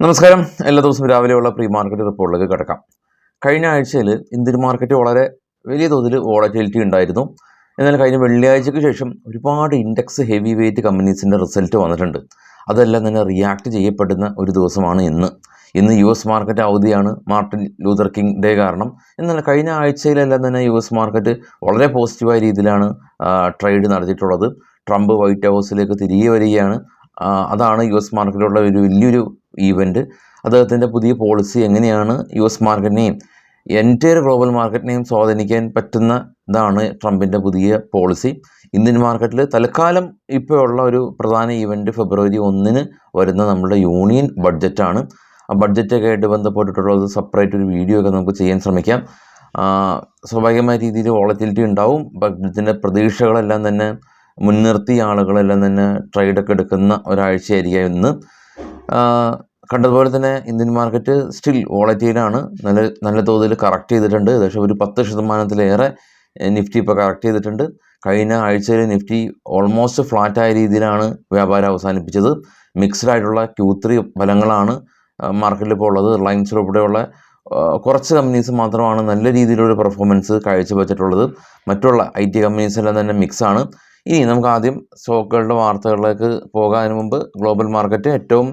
നമസ്കാരം. എല്ലാ ദിവസവും രാവിലെയുള്ള പ്രീ മാർക്കറ്റ് റിപ്പോർട്ടിലേക്ക് കിടക്കാം. കഴിഞ്ഞ ആഴ്ചയിൽ ഇന്ത്യൻ മാർക്കറ്റ് വളരെ വലിയ തോതിൽ വോളറ്റിലിറ്റി ഉണ്ടായിരുന്നു. എന്നാൽ കഴിഞ്ഞ വെള്ളിയാഴ്ചയ്ക്ക് ശേഷം ഒരുപാട് ഇൻഡെക്സ് ഹെവി വെയ്റ്റ് കമ്പനീസിൻ്റെ റിസൾട്ട് വന്നിട്ടുണ്ട്. അതെല്ലാം തന്നെ റിയാക്ട് ചെയ്യപ്പെടുന്ന ഒരു ദിവസമാണ് ഇന്ന്. US മാർക്കറ്റ് അവധിയാണ്, മാർട്ടിൻ ലൂതർ കിങ് ഡേ കാരണം. എന്നാൽ കഴിഞ്ഞ ആഴ്ചയിലെല്ലാം തന്നെ US മാർക്കറ്റ് വളരെ പോസിറ്റീവായ രീതിയിലാണ് ട്രേഡ് നടത്തിയിട്ടുള്ളത്. ട്രംപ് വൈറ്റ് ഹൗസിലേക്ക് തിരികെ വരികയാണ്. അതാണ് US മാർക്കറ്റിലുള്ള ഒരു വലിയൊരു ഈവൻറ്റ്. അദ്ദേഹത്തിൻ്റെ പുതിയ പോളിസി എങ്ങനെയാണ് US മാർക്കറ്റിനെയും എൻറ്റയർ ഗ്ലോബൽ മാർക്കറ്റിനെയും സ്വാധീനിക്കാൻ പറ്റുന്ന ഇതാണ് ട്രംപിൻ്റെ പുതിയ പോളിസി. ഇന്ത്യൻ മാർക്കറ്റിൽ തൽക്കാലം ഇപ്പോൾ ഉള്ള ഒരു പ്രധാന ഈവൻറ്റ് ഫെബ്രുവരി 1 വരുന്ന നമ്മുടെ യൂണിയൻ ബഡ്ജറ്റാണ്. ആ ബഡ്ജറ്റൊക്കെ ആയിട്ട് ബന്ധപ്പെട്ടിട്ടുള്ളത് സെപ്പറേറ്റ് ഒരു വീഡിയോ ഒക്കെ നമുക്ക് ചെയ്യാൻ ശ്രമിക്കാം. സ്വാഭാവികമായ രീതിയിൽ വോളറ്റിലിറ്റി ഉണ്ടാവും. ബഡ്ജറ്റിൻ്റെ പ്രതീക്ഷകളെല്ലാം തന്നെ മുൻനിർത്തി ആളുകളെല്ലാം തന്നെ ട്രേഡൊക്കെ എടുക്കുന്ന ഒരാഴ്ചയായിരിക്കും ഇന്ന്. കണ്ടതുപോലെ തന്നെ ഇന്ത്യൻ മാർക്കറ്റ് സ്റ്റിൽ വോളറ്റൈലാണ്. നല്ല തോതിൽ കറക്റ്റ് ചെയ്തിട്ടുണ്ട്. ഏകദേശം ഒരു 10% നിഫ്റ്റി ഇപ്പോൾ കറക്റ്റ് ചെയ്തിട്ടുണ്ട്. കഴിഞ്ഞ ആഴ്ചയിൽ നിഫ്റ്റി ഓൾമോസ്റ്റ് ഫ്ലാറ്റായ രീതിയിലാണ് വ്യാപാരം അവസാനിപ്പിച്ചത്. മിക്സ്ഡ് ആയിട്ടുള്ള Q3 ഫലങ്ങളാണ് മാർക്കറ്റിൽ ഇപ്പോൾ ഉള്ളത്. റിലയൻസിൽ ഉൾപ്പെടെയുള്ള കുറച്ച് കമ്പനീസ് മാത്രമാണ് നല്ല രീതിയിലൊരു പെർഫോമൻസ് കാഴ്ചവെച്ചിട്ടുള്ളത്. മറ്റുള്ള IT കമ്പനീസെല്ലാം തന്നെ മിക്സാണ്. ഇനി നമുക്ക് ആദ്യം സ്റ്റോക്കുകളുടെ വാർത്തകളിലേക്ക് പോകാതിന് മുമ്പ് ഗ്ലോബൽ മാർക്കറ്റ് ഏറ്റവും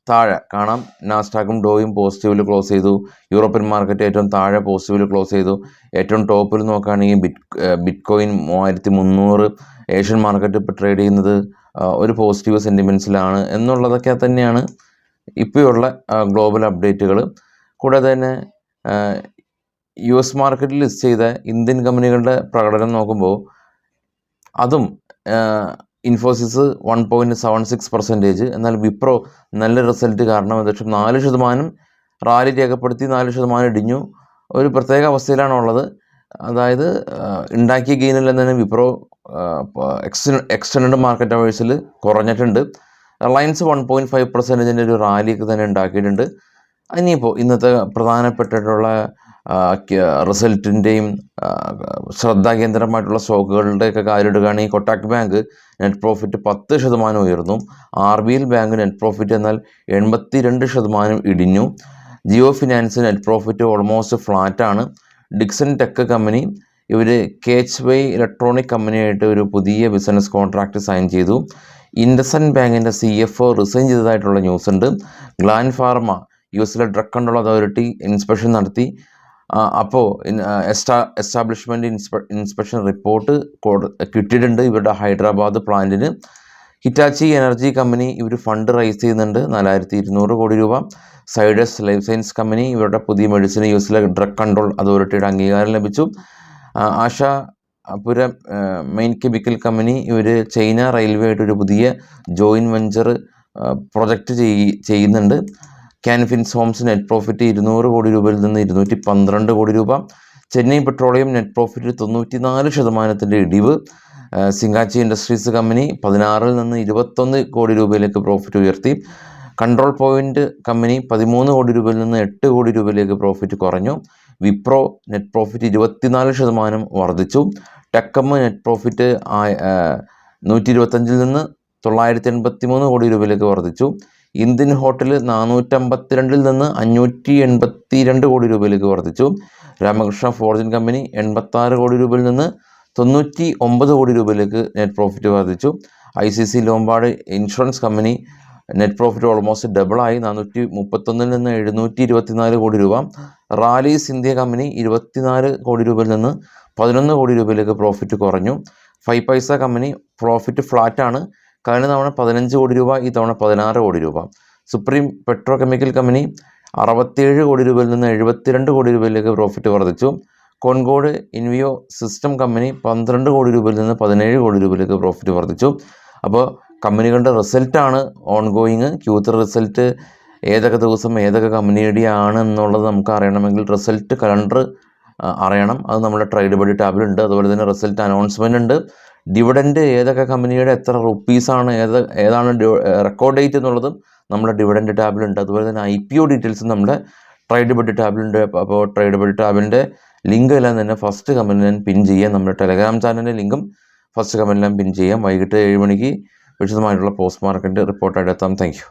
താഴെ കാണാം. നാസ്ഡാക്കും ഡോയും പോസിറ്റീവിൽ ക്ലോസ് ചെയ്തു. യൂറോപ്യൻ മാർക്കറ്റ് ഏറ്റവും താഴെ പോസിറ്റീവിൽ ക്ലോസ് ചെയ്തു. ഏറ്റവും ടോപ്പിൽ നോക്കുകയാണെങ്കിൽ ബിറ്റ്കോയിൻ 3300. ഏഷ്യൻ മാർക്കറ്റ് ഇപ്പോൾ ട്രേഡ് ചെയ്യുന്നത് ഒരു പോസിറ്റീവ് സെൻറ്റിമെൻറ്റ്സിലാണ് എന്നുള്ളതൊക്കെ തന്നെയാണ് ഇപ്പോഴുള്ള ഗ്ലോബൽ അപ്ഡേറ്റുകൾ. കൂടാതെ തന്നെ US മാർക്കറ്റിൽ ലിസ്റ്റ് ചെയ്ത ഇന്ത്യൻ കമ്പനികളുടെ പ്രകടനം നോക്കുമ്പോൾ അതും ഇൻഫോസിസ് 1.76%. എന്നാൽ വിപ്രോ നല്ല റിസൾട്ട് കാരണം ഏകദേശം 4% റാലി രേഖപ്പെടുത്തി 4% ഇടിഞ്ഞു. ഒരു പ്രത്യേക അവസ്ഥയിലാണുള്ളത്. അതായത് ഉണ്ടാക്കിയ ഗെയിനെല്ലാം തന്നെ വിപ്രോ എക്സ്റ്റൻഡ് മാർക്കറ്റ് അവേഴ്സിൽ കുറഞ്ഞിട്ടുണ്ട്. റിലയൻസ് 1.5% ഒരു റാലിയൊക്കെ തന്നെ ഉണ്ടാക്കിയിട്ടുണ്ട്. ഇനിയിപ്പോൾ ഇന്നത്തെ പ്രധാനപ്പെട്ടിട്ടുള്ള റിസൾട്ടിൻ്റെയും ശ്രദ്ധാകേന്ദ്രമായിട്ടുള്ള സ്റ്റോക്കുകളുടെയൊക്കെ കാര്യം എടുക്കുകയാണെങ്കിൽ കൊട്ടാക് ബാങ്ക് നെറ്റ് പ്രോഫിറ്റ് 10% ഉയർന്നു. RBL ബാങ്ക് നെറ്റ് പ്രോഫിറ്റ് എന്നാൽ 82% ഇടിഞ്ഞു. Jio finance net profit almost ഫ്ലാറ്റാണ്. ഡിക്സൺ ടെക് കമ്പനി ഇവർ KHY ഇലക്ട്രോണിക് കമ്പനിയായിട്ട് ഒരു പുതിയ ബിസിനസ് കോൺട്രാക്റ്റ് സൈൻ ചെയ്തു. ഇൻഡസൻഡ് ബാങ്കിൻ്റെ CFO റിസൈൻ ചെയ്തതായിട്ടുള്ള ന്യൂസ് ഉണ്ട്. Gland Pharma US drug control authority inspection നടത്തി. അപ്പോൾ എസ്റ്റാബ്ലിഷ്മെൻറ്റ് ഇൻസ്പെക്ഷൻ റിപ്പോർട്ട് കിട്ടിയിട്ടുണ്ട് ഇവരുടെ ഹൈദരാബാദ് പ്ലാന്റിന്. ഹിറ്റാച്ചി എനർജി കമ്പനി ഇവർ ഫണ്ട് റൈസ് ചെയ്യുന്നുണ്ട് 4200 കോടി രൂപ. സൈഡസ് ലൈഫ് സയൻസ് കമ്പനി ഇവരുടെ പുതിയ മെഡിസിൻ US ഡ്രഗ് കൺട്രോൾ അതോറിറ്റിയുടെ അംഗീകാരം ലഭിച്ചു. ആശാപുരം മെയിൻ കെമിക്കൽ കമ്പനി ഇവർ ചൈന റെയിൽവേ ആയിട്ടൊരു പുതിയ ജോയിൻറ്റ് വെഞ്ചർ പ്രൊജക്റ്റ് ചെയ്യുന്നുണ്ട്. കാൻഫിൻസ് ഹോംസ് നെറ്റ് പ്രോഫിറ്റ് 200 കോടി രൂപയിൽ നിന്ന് 212 കോടി രൂപ. ചെന്നൈ പെട്രോളിയം നെറ്റ് പ്രോഫിറ്റ് 94% ഇടിവ്. സിംഗാച്ചി ഇൻഡസ്ട്രീസ് കമ്പനി 16 നിന്ന് 21 കോടി രൂപയിലേക്ക് പ്രോഫിറ്റ് ഉയർത്തി. കൺട്രോൾ പോയിൻ്റ് കമ്പനി 13 കോടി രൂപയിൽ നിന്ന് 8 കോടി രൂപയിലേക്ക് പ്രോഫിറ്റ് കുറഞ്ഞു. വിപ്രോ നെറ്റ് പ്രോഫിറ്റ് 24% വർദ്ധിച്ചു. ടെക്കമ്മ് നെറ്റ് പ്രോഫിറ്റ് 125 നിന്ന് 983 കോടി രൂപയിലേക്ക് വർദ്ധിച്ചു. ഇന്ത്യൻ ഹോട്ടൽ 452 നിന്ന് 582 കോടി രൂപയിലേക്ക് വർദ്ധിച്ചു. രാമകൃഷ്ണ ഫോർജിൻ കമ്പനി 86 കോടി രൂപയിൽ നിന്ന് 99 കോടി രൂപയിലേക്ക് നെറ്റ് പ്രോഫിറ്റ് വർദ്ധിച്ചു. ICC Lombard insurance company net profit almost ഡബിളായി 431 നിന്ന് 724 കോടി രൂപ. റാലീസ് ഇന്ത്യ കമ്പനി 24 കോടി രൂപയിൽ നിന്ന് 11 കോടി രൂപയിലേക്ക് പ്രോഫിറ്റ് കുറഞ്ഞു. 5 പൈസ കമ്പനി പ്രോഫിറ്റ് ഫ്ലാറ്റാണ്. കഴിഞ്ഞ തവണ 15 കോടി രൂപ, ഈ തവണ 16 കോടി രൂപ. സുപ്രീം പെട്രോ കെമിക്കൽ കമ്പനി 67 കോടി രൂപയിൽ നിന്ന് 72 കോടി രൂപയിലേക്ക് പ്രോഫിറ്റ് വർദ്ധിച്ചു. കോൺകോഡ് ഇൻവിയോ സിസ്റ്റം കമ്പനി 12 കോടി രൂപയിൽ നിന്ന് 17 കോടി രൂപയിലേക്ക് പ്രോഫിറ്റ് വർദ്ധിച്ചു. അപ്പോൾ കമ്പനികളുടെ റിസൾട്ടാണ് ഓൺഗോയിങ്. Q3 റിസൾട്ട് ഏതൊക്കെ ദിവസം ഏതൊക്കെ കമ്പനിയുടെ ആണെന്നുള്ളത് നമുക്ക് അറിയണമെങ്കിൽ റിസൾട്ട് കലണ്ടർ അറിയണം. അത് നമ്മുടെ ട്രേഡബിൾ ടാബിലുണ്ട്. അതുപോലെ തന്നെ റിസൾട്ട് അനൗൺസ്മെൻ്റ് ഉണ്ട്. ഡിവിഡൻഡ് ഏതൊക്കെ കമ്പനിയുടെ എത്ര റുപ്പീസാണ് ഏതാണ് റെക്കോർഡ് ഡേറ്റ് എന്നുള്ളതും നമ്മുടെ ഡിവിഡൻഡ് ടാബിലുണ്ട്. അതുപോലെ തന്നെ IPO ഡീറ്റെയിൽസും നമ്മുടെ ട്രേഡബിൾ ടാബിലുണ്ട്. അപ്പോൾ ട്രേഡബിൾ ടാബിൻ്റെ ലിങ്ക് എല്ലാം തന്നെ ഫസ്റ്റ് കമൻറ്റിൽ ഞാൻ പിൻ ചെയ്യാം. നമ്മുടെ ടെലഗ്രാം ചാനലിൻ്റെ ലിങ്കും ഫസ്റ്റ് കമൻറ്റിൽ ഞാൻ പിൻ ചെയ്യാം. വൈകിട്ട് 7 മണിക്ക് വിശദമായിട്ടുള്ള പോസ്റ്റ് മാർക്കറ്റ് റിപ്പോർട്ടായിട്ട് എത്താം. Thank you.